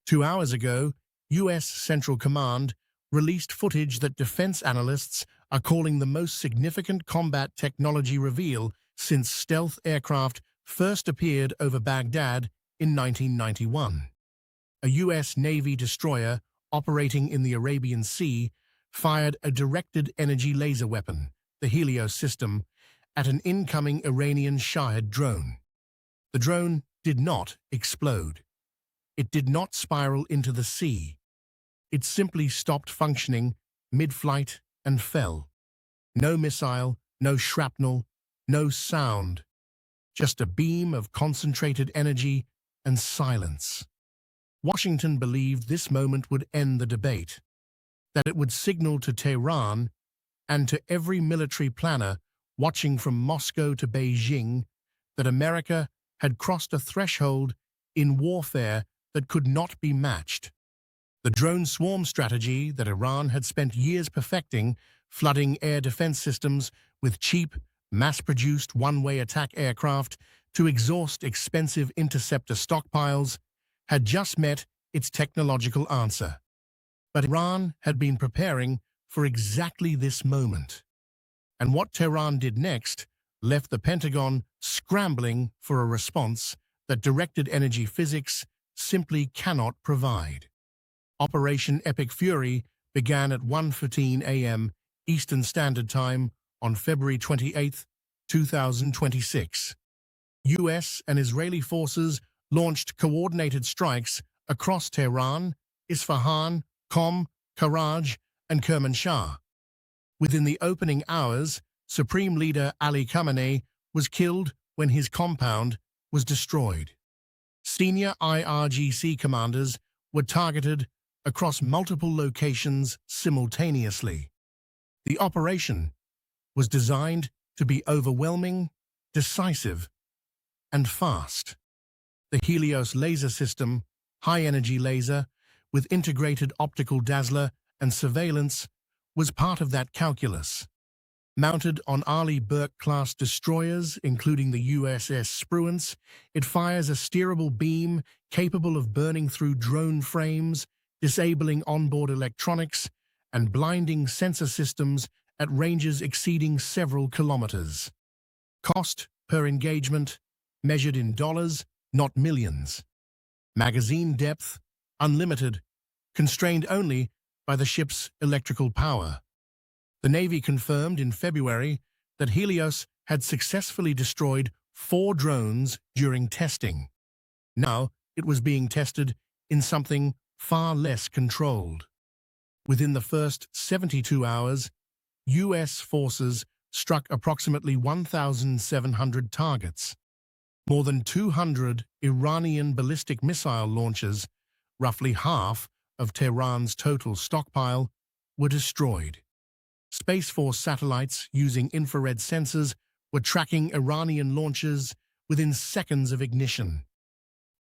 2 hours ago, U.S. Central Command released footage that defense analysts are calling the most significant combat technology reveal since stealth aircraft first appeared over Baghdad in 1991. A U.S. Navy destroyer operating in the Arabian Sea fired a directed energy laser weapon, the Helios system, at an incoming Iranian Shahed drone. The drone did not explode. It did not spiral into the sea. It simply stopped functioning mid-flight and fell. No missile, no shrapnel, no sound. Just a beam of concentrated energy and silence. Washington believed this moment would end the debate, that it would signal to Tehran and to every military planner watching from Moscow to Beijing that America had crossed a threshold in warfare that could not be matched. The drone swarm strategy that Iran had spent years perfecting, flooding air defense systems with cheap, mass-produced one-way attack aircraft to exhaust expensive interceptor stockpiles, had just met its technological answer. But Iran had been preparing for exactly this moment. And what Tehran did next left the Pentagon scrambling for a response that directed energy physics simply cannot provide. Operation Epic Fury began at 1:15 a.m. Eastern Standard Time on February 28, 2026. U.S. and Israeli forces launched coordinated strikes across Tehran, Isfahan, Qom, Karaj, and Kermanshah. Within the opening hours, Supreme Leader Ali Khamenei was killed when his compound was destroyed. Senior IRGC commanders were targeted across multiple locations simultaneously. The operation was designed to be overwhelming, decisive, and fast. The Helios laser system, high-energy laser, with integrated optical dazzler and surveillance, was part of that calculus. Mounted on Arleigh Burke-class destroyers, including the USS Spruance, it fires a steerable beam capable of burning through drone frames, disabling onboard electronics, and blinding sensor systems at ranges exceeding several kilometers. Cost per engagement, measured in dollars, not millions. Magazine depth, unlimited, constrained only by the ship's electrical power. The Navy confirmed in February that Helios had successfully destroyed 4 drones during testing. Now it was being tested in something far less controlled. Within the first 72 hours, U.S. forces struck approximately 1,700 targets. More than 200 Iranian ballistic missile launches, roughly half of Tehran's total stockpile, were destroyed. Space Force satellites using infrared sensors were tracking Iranian launches within seconds of ignition.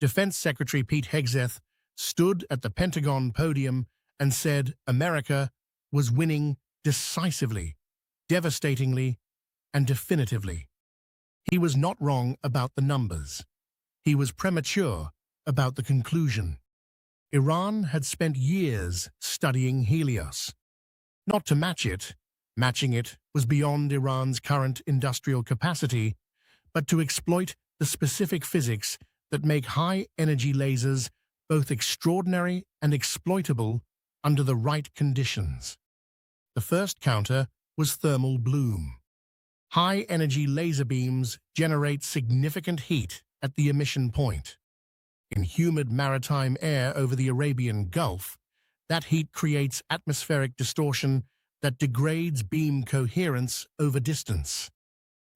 Defense Secretary Pete Hegseth stood at the Pentagon podium and said America was winning decisively, devastatingly, and definitively. He was not wrong about the numbers. He was premature about the conclusion. Iran had spent years studying Helios. Not to match it, matching it was beyond Iran's current industrial capacity, but to exploit the specific physics that make high-energy lasers both extraordinary and exploitable under the right conditions. The first counter was thermal bloom. High-energy laser beams generate significant heat at the emission point. In humid maritime air over the Arabian Gulf, that heat creates atmospheric distortion that degrades beam coherence over distance.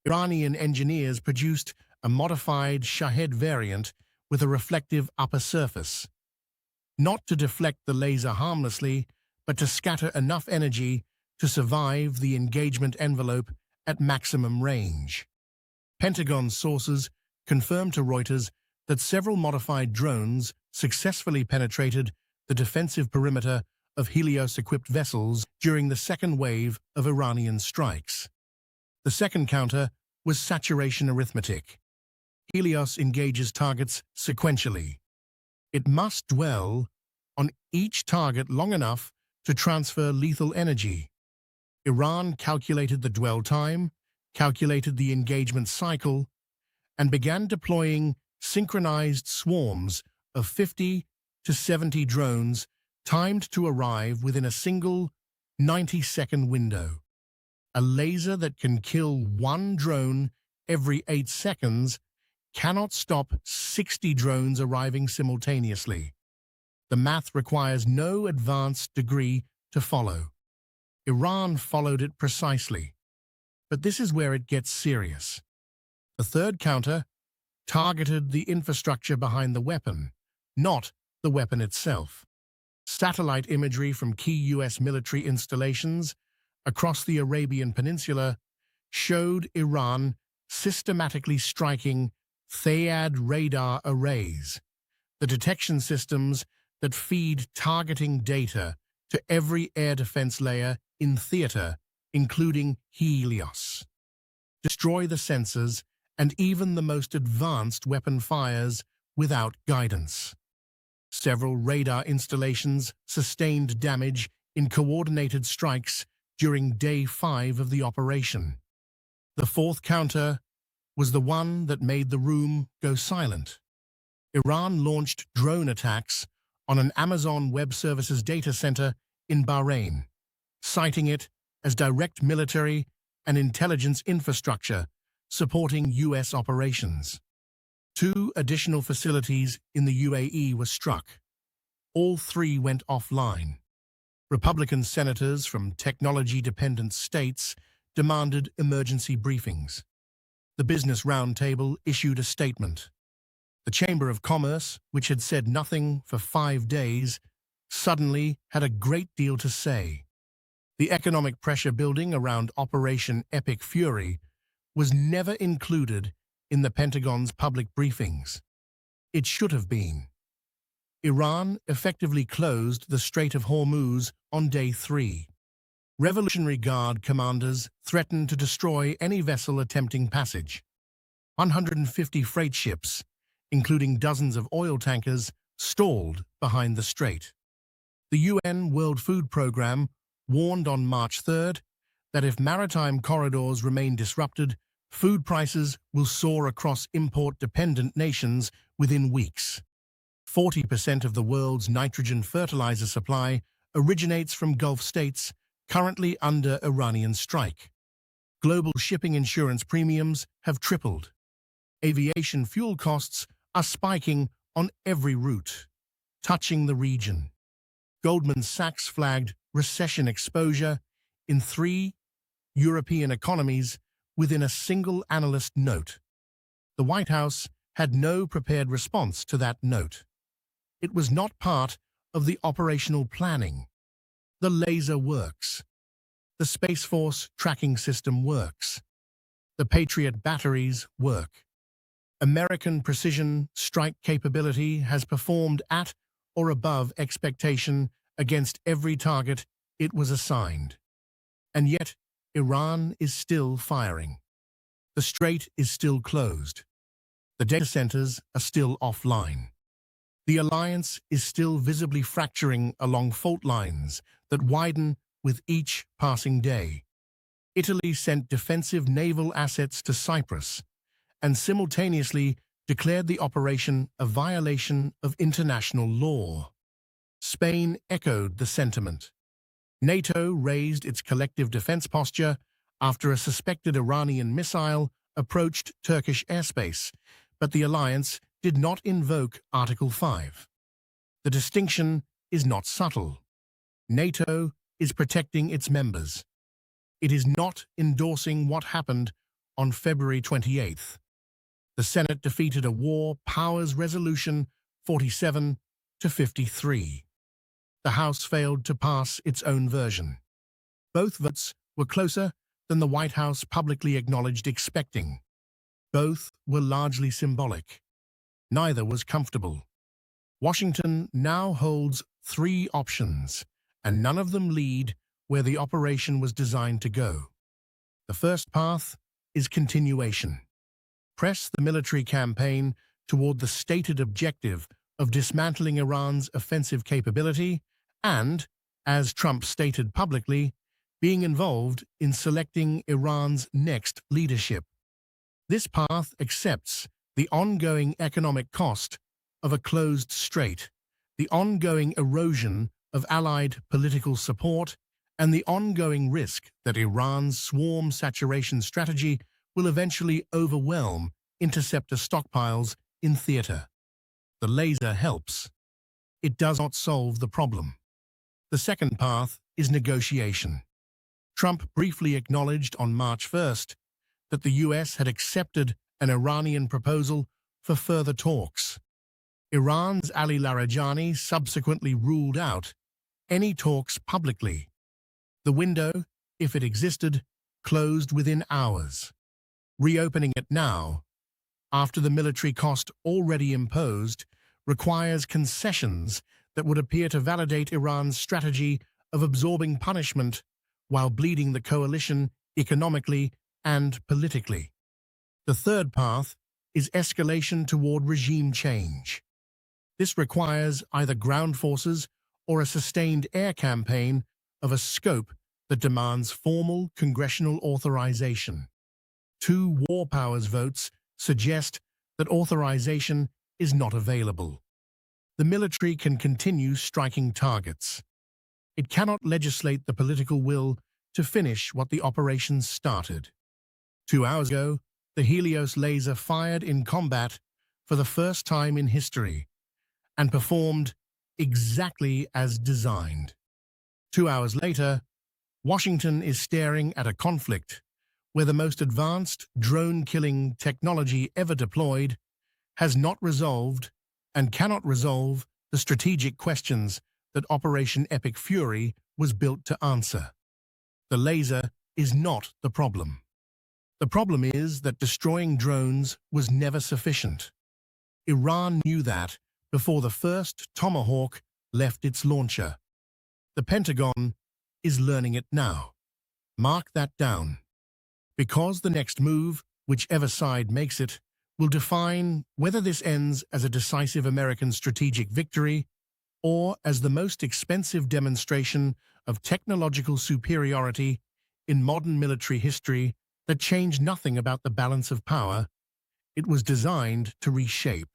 Iranian engineers produced a modified Shahed variant with a reflective upper surface, not to deflect the laser harmlessly, but to scatter enough energy to survive the engagement envelope at maximum range. Pentagon sources confirmed to Reuters that several modified drones successfully penetrated the defensive perimeter of Helios-equipped vessels during the second wave of Iranian strikes. The second counter was saturation arithmetic. Helios engages targets sequentially. It must dwell on each target long enough to transfer lethal energy. Iran calculated the dwell time, calculated the engagement cycle, and began deploying synchronized swarms of 50 to 70 drones timed to arrive within a single 90-second window. A laser that can kill one drone every 8 seconds cannot stop 60 drones arriving simultaneously. The math requires no advanced degree to follow. Iran followed it precisely. But this is where it gets serious. The third counter targeted the infrastructure behind the weapon, not the weapon itself. Satellite imagery from key U.S. military installations across the Arabian Peninsula showed Iran systematically striking THAAD radar arrays, the detection systems that feed targeting data to every air defense layer in theater, including Helios. Destroy the sensors and even the most advanced weapon fires without guidance. Several radar installations sustained damage in coordinated strikes during Day 5 of the operation. The fourth counter was the one that made the room go silent. Iran launched drone attacks on an Amazon Web Services data center in Bahrain, citing it as direct military and intelligence infrastructure supporting U.S. operations. 2 additional facilities in the UAE were struck. All 3 went offline. Republican senators from technology-dependent states demanded emergency briefings. The Business Roundtable issued a statement. The Chamber of Commerce, which had said nothing for 5 days, suddenly had a great deal to say. The economic pressure building around Operation Epic Fury was never included in the Pentagon's public briefings. It should have been. Iran effectively closed the Strait of Hormuz on Day 3. Revolutionary Guard commanders threatened to destroy any vessel attempting passage. 150 freight ships, including dozens of oil tankers, stalled behind the strait. The UN World Food Programme warned on March 3rd that if maritime corridors remain disrupted, food prices will soar across import-dependent nations within weeks. 40% of the world's nitrogen fertilizer supply originates from Gulf states currently under Iranian strike. Global shipping insurance premiums have tripled. Aviation fuel costs are spiking on every route, touching the region. Goldman Sachs flagged recession exposure in 3 European economies within a single analyst note. The White House had no prepared response to that note. It was not part of the operational planning. The laser works. The Space Force tracking system works. The Patriot batteries work. American precision strike capability has performed at or above expectation against every target it was assigned. And yet, Iran is still firing. The strait is still closed. The data centers are still offline. The alliance is still visibly fracturing along fault lines that widen with each passing day. Italy sent defensive naval assets to Cyprus and simultaneously declared the operation a violation of international law. Spain echoed the sentiment. NATO raised its collective defense posture after a suspected Iranian missile approached Turkish airspace, but the alliance did not invoke Article 5. The distinction is not subtle. NATO is protecting its members. It is not endorsing what happened on February 28th. The Senate defeated a War Powers Resolution 47 to 53. The House failed to pass its own version. Both votes were closer than the White House publicly acknowledged expecting. Both were largely symbolic. Neither was comfortable. Washington now holds 3 options, and none of them lead where the operation was designed to go. The first path is continuation. Press the military campaign toward the stated objective of dismantling Iran's offensive capability and, as Trump stated publicly, being involved in selecting Iran's next leadership. This path accepts the ongoing economic cost of a closed strait, the ongoing erosion of allied political support, and the ongoing risk that Iran's swarm saturation strategy will eventually overwhelm interceptor stockpiles in theater. The laser helps. It does not solve the problem. The second path is negotiation. Trump briefly acknowledged on March 1st that the US had accepted an Iranian proposal for further talks. Iran's Ali Larijani subsequently ruled out any talks publicly. The window, if it existed, closed within hours. Reopening it now, after the military cost already imposed, requires concessions that would appear to validate Iran's strategy of absorbing punishment while bleeding the coalition economically and politically. The third path is escalation toward regime change. This requires either ground forces or a sustained air campaign of a scope that demands formal congressional authorization. 2 war powers votes suggest that authorization is not available. The military can continue striking targets. It cannot legislate the political will to finish what the operation started. 2 hours ago, the Helios laser fired in combat for the first time in history and performed exactly as designed. 2 hours later, Washington is staring at a conflict where the most advanced drone-killing technology ever deployed has not resolved and cannot resolve the strategic questions that Operation Epic Fury was built to answer. The laser is not the problem. The problem is that destroying drones was never sufficient. Iran knew that before the first Tomahawk left its launcher. The Pentagon is learning it now. Mark that down. Because the next move, whichever side makes it, will define whether this ends as a decisive American strategic victory or as the most expensive demonstration of technological superiority in modern military history that changed nothing about the balance of power it was designed to reshape.